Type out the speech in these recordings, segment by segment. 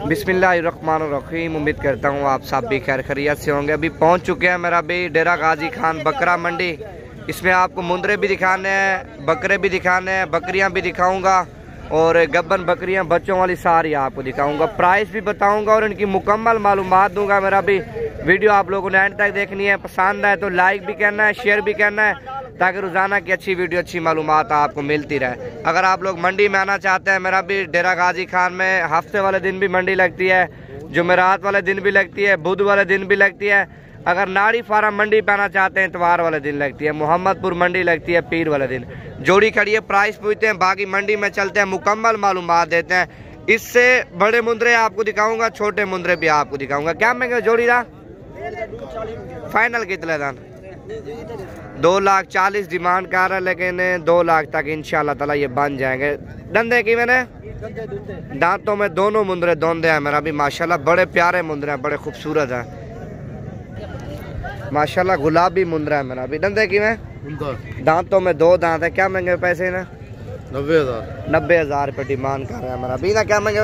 बिस्मिल्लाहिर्रहमानिर्रहीम। उम्मीद करता हूँ आप सब भी खैर खैरियत से होंगे। अभी पहुँच चुके हैं मेरा भी डेरा गाजी खान बकरा मंडी। इसमें आपको मुंदरे भी दिखाने हैं, बकरे भी दिखाने हैं, बकरियाँ भी दिखाऊंगा और गब्बन बकरियाँ बच्चों वाली सारी आपको दिखाऊंगा। प्राइस भी बताऊंगा और इनकी मुकम्मल मालूमात दूंगा। मेरा भी वीडियो आप लोगों ने एंड तक देखनी है। पसंद आए तो लाइक भी करना है, शेयर भी करना है, ताकि रोज़ाना की अच्छी वीडियो अच्छी मालूमात आपको मिलती रहे। अगर आप लोग मंडी में आना चाहते हैं, मेरा भी डेरा गाजी खान में हफ्ते वाले दिन भी मंडी लगती है, जुमेरात वाले दिन भी लगती है, बुध वाले दिन भी लगती है। अगर नाड़ी फार्म मंडी पे आना चाहते हैं, इतवार वाले दिन लगती है। मोहम्मदपुर मंडी लगती है पीर वाले दिन। जोड़ी खड़ी है, प्राइस पूछते हैं, बाकी मंडी में चलते हैं, मुकम्मल मालूमात देते हैं। इससे बड़े मुंदरे आपको दिखाऊंगा, छोटे मुंदरे भी आपको दिखाऊंगा। क्या महंगे जोड़ी दा? फाइनल कितने दान? 2,40,000 डिमांड कर रहा है, लेकिन 2 लाख तक इंशाल्लाह ताला ये बन जाएंगे। दंदे की मैंने दांतों में दोनों मुंदरे दोंदे हैं मेरा भी माशाल्लाह। बड़े प्यारे मुंदरे हैं, बड़े खूबसूरत हैं माशाल्लाह। गुलाबी मुंदरा है मेरा भी। दंदे की मैं दांतों में 2 दांत है। क्या महंगे पैसे ना? 90,000 रुपये डिमांड कर रहे हैं मेरा भी ना। क्या महंगे?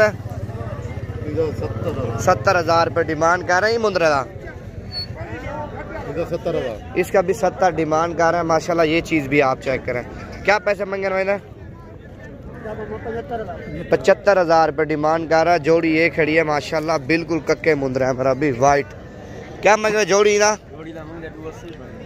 70,000 रुपये डिमांड कर रहे हैं मुंदरे का। 70,000 इसका भी 70 डिमांड कर रहे हैं माशाल्लाह। ये चीज़ भी आप चेक करें। क्या पैसे मांगे ना? 75,000 रुपये डिमांड कर रहा है। जोड़ी ये खड़ी है माशाल्लाह, बिल्कुल कक्के मुंदरा है मेरा भी वाइट। क्या मांगे जोड़ी ना?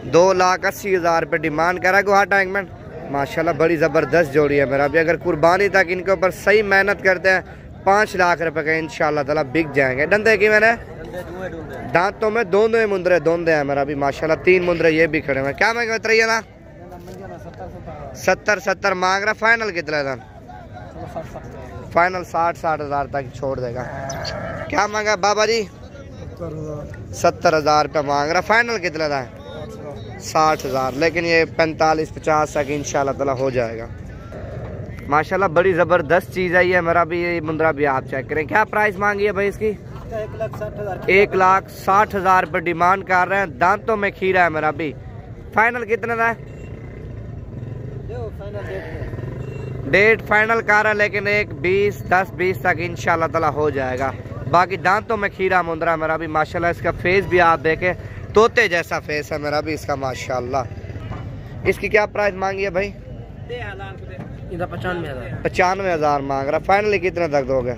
2,80,000 रुपये डिमांड कर रहा है। गुहा टैंकमेंट माशाल्लाह बड़ी ज़बरदस्त जोड़ी है मेरा भी। अगर कुर्बानी तक इनके ऊपर सही मेहनत करते हैं, 5 लाख रुपए का इंशाल्लाह ताला बिक जाएंगे। दंदे की मैंने दांतों में दोनों मुंदरे दोंदे हैं मेरा भी माशाल्लाह। 3 मुंदरे ये भी खड़े हैं। क्या महंगे उतरिए ना? 70 मांग रहा। फाइनल कितना था? फाइनल 60,000 तक छोड़ देगा। क्या मांगा बाबा जी? 70,000 रुपये मांग रहा। फाइनल कितना था? 60,000, लेकिन ये 45-50 तक इंशाल्लाह ताला हो जाएगा माशाल्लाह। बड़ी ज़बरदस्त चीज़ है ये मेरा भी। ये मुंदरा भी आप चेक करें। क्या प्राइस मांगी है भाई इसकी? 1,60,000 रुपये डिमांड कर रहे हैं। दांतों में खीरा है मेरा भी। फाइनल कितना था? डेट फाइनल कर रहा है, लेकिन 10-20 तक इंशाल्लाह ताला हो जाएगा। बाकी दांतों में खीरा मुंदरा मेरा भी माशाल्लाह। इसका फेस भी आप देखें, तोते जैसा फेस है मेरा भी इसका माशाल्लाह। इसकी क्या प्राइस मांगी है भाई? 95,000 मांग रहा। फाइनली कितने तक दोगे?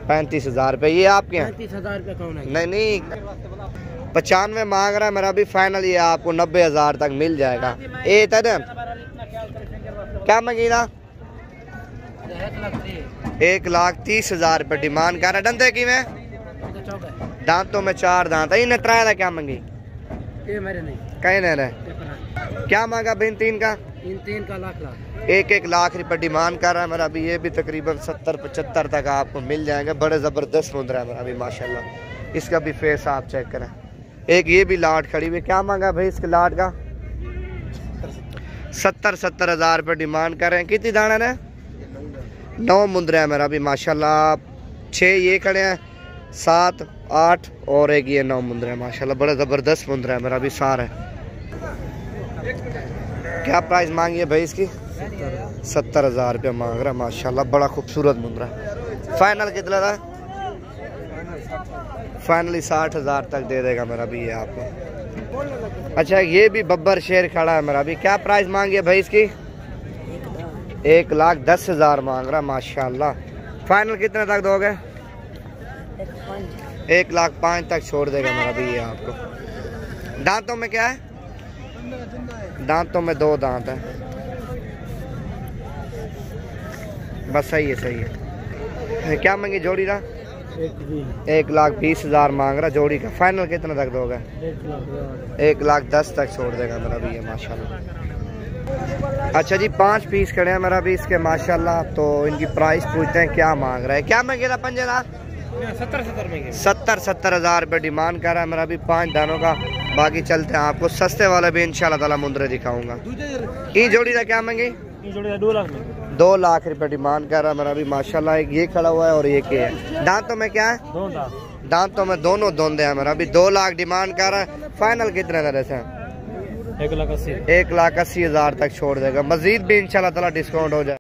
35,000 रुपये। ये आपके हैं? 35,000 रुपये कौन है? नहीं 95 मांग रहा है मेरा भी। फाइनल ये आपको 90,000 तक मिल जाएगा। ए तद क्या मांगी ना? 1,30,000 रुपये डिमांड कर रहा है। डंदे की में दांतों में 4 दांत है। इन्हें ट्राई था। क्या मांगी? कहीं नहीं रहे। क्या मांगा बिन 3 का? 3 का लाख 1 लाख रुपये डिमांड कर रहा है मेरा भी। ये भी तकरीबन 70-75 तक आपको मिल जाएंगे। बड़े ज़बरदस्त मुंदरा है मेरा भी माशाल्लाह। इसका भी फेस आप चेक करें। एक ये भी लाट खड़ी हुई। क्या मांगा भाई इसके लाट का? 70,000 रुपये डिमांड कर रहे हैं। कितनी दाना है? 9 मुंदरे हैं मेरा भी माशाल्लाह। 6 ये खड़े हैं, 7, 8 और एक ये 9 मुंदरे हैं माशाल्लाह। बड़ा ज़बरदस्त मुंदरा है मेरा भी सारा। क्या प्राइस मांगी है भाई इसकी? 70,000 रुपये मांग रहा है माशाल्लाह। बड़ा खूबसूरत मुंदरा। फाइनल कितना था? फाइनली 60,000 तक दे देगा मेरा भी ये आपको। अच्छा ये भी बब्बर शेर खड़ा है मेरा भी। क्या प्राइस मांगी है भाई इसकी? 1,10,000 मांग रहा माशाल्लाह। फाइनल कितने तक दोगे? 1,05,000 तक छोड़ देगा मेरा भी ये आपको। दांतों में क्या है? दांतों में 2 दांत है बस। सही है। क्या मांगी जोड़ी का? 1,20,000 मांग रहा जोड़ी का। फाइनल कितना तक दोगे? 1,10,000 तक छोड़ देगा मेरा भी ये माशाल्लाह। अच्छा जी 5 पीस खड़े हैं मेरा भी इसके माशाल्लाह। तो इनकी प्राइस पूछते हैं क्या मांग रहा है। क्या मांगे था? 70,000 रुपये डिमांड कर रहा है मेरा भी 5 दानों का। बाकी चलते हैं, आपको सस्ते वाले भी इंशाल्लाह ताला मुंदरे दिखाऊंगा। ये जोड़ी का क्या मांगे? 2 लाख रुपये डिमांड कर रहा है मेरा भी माशाल्लाह। एक ये खड़ा हुआ है और ये क्या है? दांतों में क्या है? दांतों में दोनों दोंदे हैं मेरा भी। 2 लाख डिमांड कर रहा है। फाइनल कितने का रहते हैं? 1,80,000 तक छोड़ देगा। मजीद भी इंशाल्लाह ताला डिस्काउंट हो जाए।